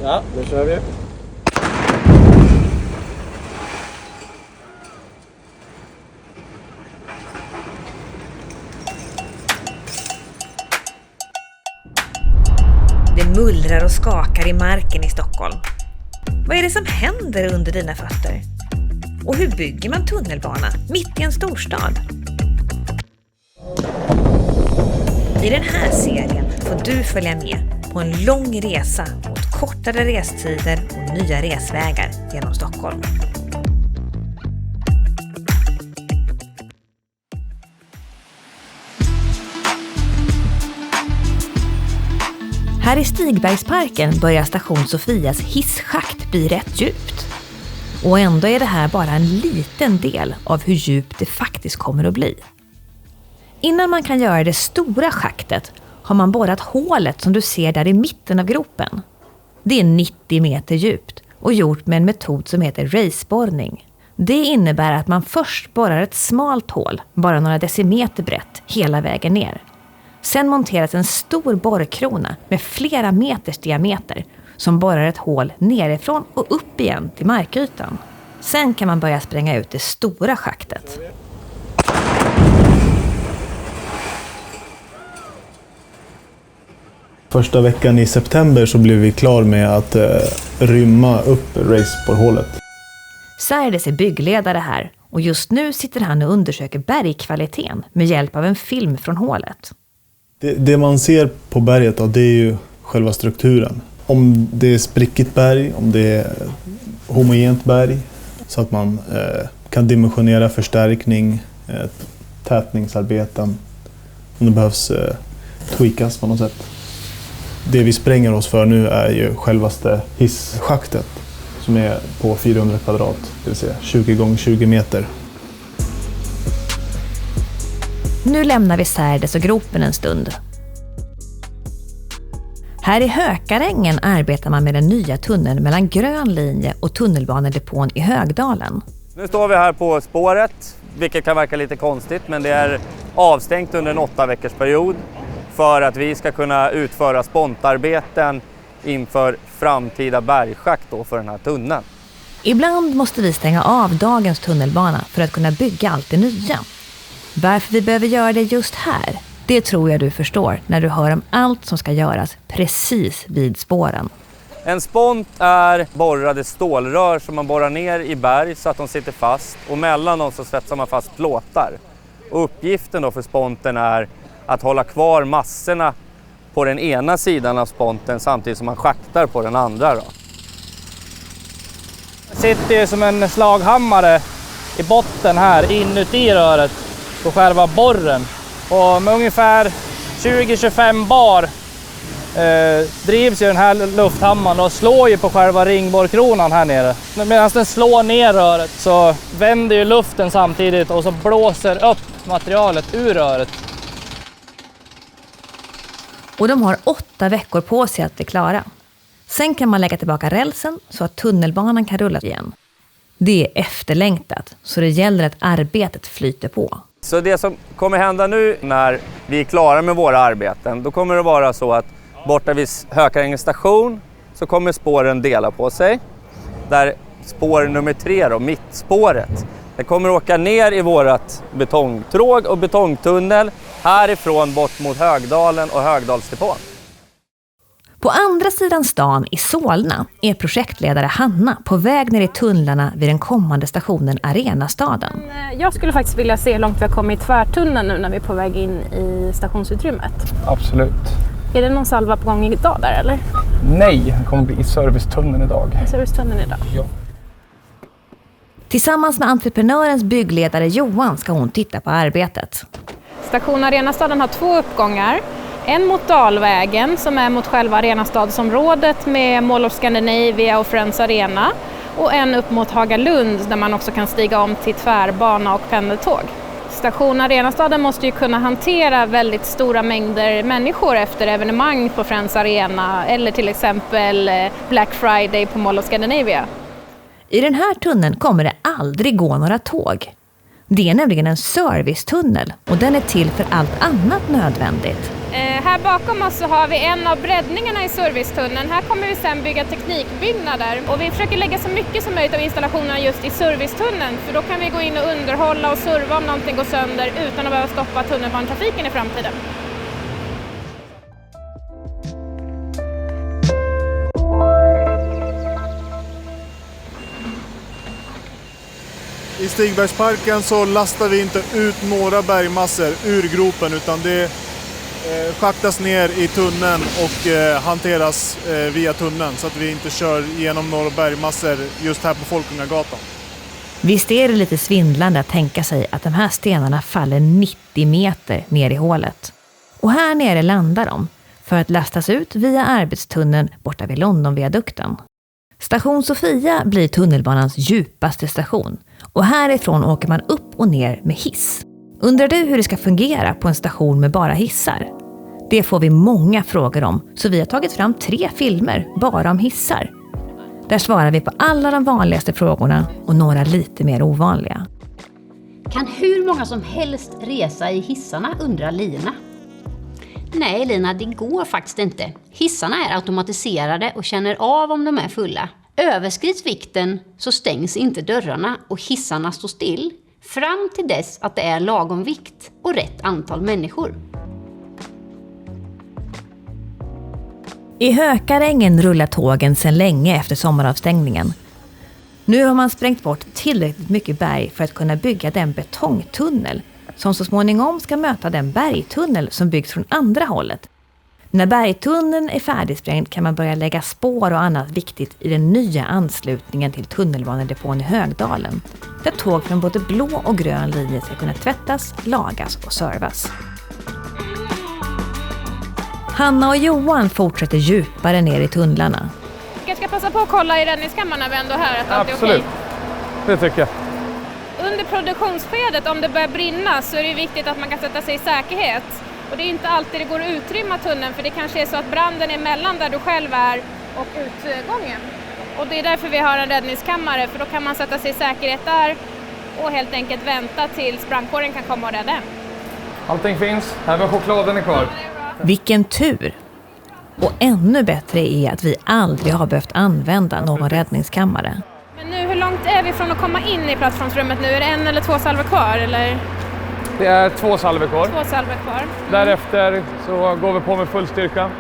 Ja, nu kör vi. Det mullrar och skakar i marken i Stockholm. Vad är det som händer under dina fötter? Och hur bygger man tunnelbana mitt i en storstad? I den här serien får du följa med på en lång resa mot kortare restider och nya resvägar genom Stockholm. Här i Stigbergsparken börjar station Sofias hisschakt bli rätt djupt. Och ändå är det här bara en liten del av hur djupt det faktiskt kommer att bli. Innan man kan göra det stora schaktet har man borrat hålet som du ser där i mitten av gropen. Det är 90 meter djupt och gjort med en metod som heter raceborrning. Det innebär att man först borrar ett smalt hål, bara några decimeter brett, hela vägen ner. Sen monteras en stor borrkrona med flera meters diameter som borrar ett hål nerifrån och upp igen till markytan. Sen kan man börja spränga ut det stora schaktet. Första veckan i september så blev vi klar med att rymma upp raceborrhålet. Särdes är byggledare här och just nu sitter han och undersöker bergkvaliteten med hjälp av en film från hålet. Det man ser på berget då, det är ju själva strukturen. Om det är sprickigt berg, om det är homogent berg, så att man kan dimensionera förstärkning, tätningsarbeten, om det behövs tweakas på något sätt. Det vi spränger oss för nu är ju självaste hisschaktet som är på 400 kvadrat, det vill säga 20 gånger 20 meter. Nu lämnar vi Särdes och gropen en stund. Här i Hökarängen arbetar man med den nya tunneln mellan Grön linje och tunnelbanedepån i Högdalen. Nu står vi här på spåret, vilket kan verka lite konstigt, men det är avstängt under en 8 veckors period för att vi ska kunna utföra spontarbeten inför framtida bergschakt då för den här tunneln. Ibland måste vi stänga av dagens tunnelbana för att kunna bygga allt det nya. Varför vi behöver göra det just här, det tror jag du förstår när du hör om allt som ska göras precis vid spåren. En spont är borrade stålrör som man borrar ner i berg så att de sitter fast, och mellan dem så svetsar man fast plåtar. Och uppgiften då för sponten är att hålla kvar massorna på den ena sidan av sponten samtidigt som man schaktar på den andra då. Det sitter ju som en slaghammare i botten här inuti röret på själva borren. Och med ungefär 20-25 bar drivs ju den här lufthammaren och slår ju på själva ringborrkronan här nere. Medan den slår ner röret så vänder ju luften samtidigt och så blåser upp materialet ur röret. Och de har 8 veckor på sig att bli klara. Sen kan man lägga tillbaka rälsen så att tunnelbanan kan rulla igen. Det är efterlängtat, så det gäller att arbetet flyter på. Så det som kommer hända nu när vi är klara med våra arbeten, då kommer det vara så att borta vid Hökarängens station så kommer spåren dela på sig. Där spår nummer 3 då, mittspåret, det kommer åka ner i vårat betongtråg och betongtunnel härifrån bort mot Högdalen och Högdalsdepån. På andra sidan stan i Solna är projektledare Hanna på väg ner i tunnlarna vid den kommande stationen Arenastaden. Jag skulle faktiskt vilja se hur långt vi har kommit i tvärtunneln nu när vi är på väg in i stationsutrymmet. Absolut. Är det någon salva på gång idag där eller? Nej, det kommer bli i servicetunneln idag. I servicetunneln idag? Ja. Tillsammans med entreprenörens byggledare Johan ska hon titta på arbetet. Station Arenastaden har 2 uppgångar. En mot Dalvägen som är mot själva Arenastadsområdet med Mall of Scandinavia och Friends Arena. Och en upp mot Hagalund där man också kan stiga om till tvärbana och pendeltåg. Station Arenastaden måste ju kunna hantera väldigt stora mängder människor efter evenemang på Friends Arena eller till exempel Black Friday på Mall of Scandinavia. I den här tunneln kommer det aldrig gå några tåg. Det är nämligen en servicetunnel och den är till för allt annat nödvändigt. Här bakom oss så har vi en av breddningarna i servicetunneln. Här kommer vi sedan bygga teknikbyggnader och vi försöker lägga så mycket som möjligt av installationerna just i servicetunneln, för då kan vi gå in och underhålla och serva om någonting går sönder utan att behöva stoppa tunnelbanetrafiken i framtiden. I Stigbergsparken så lastar vi inte ut några bergmassor ur gropen, utan det schaktas ner i tunneln och hanteras via tunneln, så att vi inte kör igenom några bergmassor just här på Folkungagatan. Visst är det lite svindlande att tänka sig att de här stenarna faller 90 meter ner i hålet. Och här nere landar de för att lastas ut via arbetstunneln borta vid Londonviadukten. Station Sofia blir tunnelbanans djupaste station och härifrån åker man upp och ner med hiss. Undrar du hur det ska fungera på en station med bara hissar? Det får vi många frågor om, så vi har tagit fram 3 filmer bara om hissar. Där svarar vi på alla de vanligaste frågorna och några lite mer ovanliga. Kan hur många som helst resa i hissarna, undrar Lina. Nej Lina, det går faktiskt inte. Hissarna är automatiserade och känner av om de är fulla. Överskrids vikten så stängs inte dörrarna och hissarna står still fram till dess att det är lagom vikt och rätt antal människor. I Hökarängen rullar tågen sedan länge efter sommaravstängningen. Nu har man sprängt bort tillräckligt mycket berg för att kunna bygga den betongtunnel som så småningom ska möta den bergtunnel som byggs från andra hållet. När bergtunneln är färdigsprängd kan man börja lägga spår och annat viktigt i den nya anslutningen till tunnelbanedepån i Högdalen, där tåg från både blå och grön linje ska kunna tvättas, lagas och servas. Hanna och Johan fortsätter djupare ner i tunnlarna. Jag ska passa på att kolla i räddningskammaren när vi ändå här att allt är okej. Absolut, det tycker jag. Under produktionsskedet, om det börjar brinna, så är det viktigt att man kan sätta sig i säkerhet. Och det är inte alltid det går att utrymma tunneln, för det kanske är så att branden är mellan där du själv är och utgången. Och det är därför vi har en räddningskammare, för då kan man sätta sig i säkerhet där och helt enkelt vänta tills brandkåren kan komma och rädda en. Allting finns, även chokladen är kvar. Vilken tur! Och ännu bättre är att vi aldrig har behövt använda någon räddningskammare. Men nu, hur långt är vi från att komma in i plattformsrummet nu? Är det 1 eller 2 salver kvar? Eller? Det är 2 salver kvar. 2 salver kvar. Därefter så går vi på med full styrka.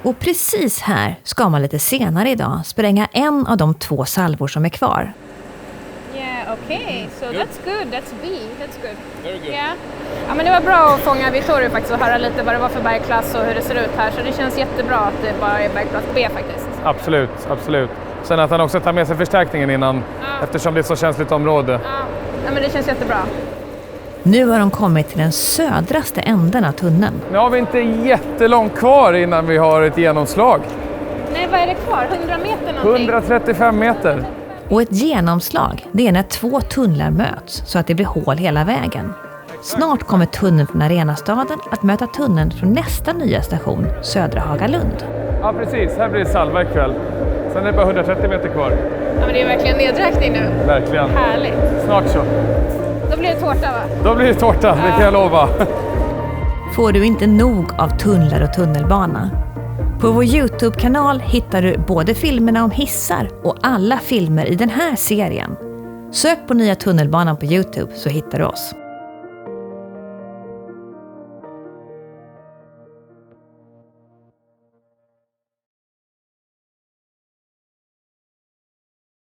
Och precis här ska man lite senare idag spränga en av de 2 salvor som är kvar. Yeah, okay. So that's good. That's B. That's good. Very good. Yeah. Ja, men det var bra att fånga Vittorio faktiskt och höra lite vad det var för bergklass och hur det ser ut här. Så det känns jättebra att det bara är bergklass B faktiskt. Absolut, absolut. Sen att han också tar med sig förstärkningen innan, eftersom det är ett så känsligt område. Ja, men det känns jättebra. Nu har de kommit till den södraste änden av tunneln. Nu har vi inte jättelångt kvar innan vi har ett genomslag. Nej, vad är det kvar? 100 meter någonting? 135 meter. Och ett genomslag, det är när 2 tunnlar möts så att det blir hål hela vägen. Snart kommer tunneln från Arenastaden att möta tunneln från nästa nya station, Södra Hagalund. Ja, precis. Här blir det salva ikväll. Sen är det bara 130 meter kvar. Ja, men det är verkligen nedräkning nu. Verkligen. Härligt. Snart så. Då blir det tårta, va? Då blir det tårta, det kan jag lova. Får du inte nog av tunnlar och tunnelbana? På vår YouTube-kanal hittar du både filmerna om hissar och alla filmer i den här serien. Sök på Nya tunnelbanan på YouTube så hittar du oss.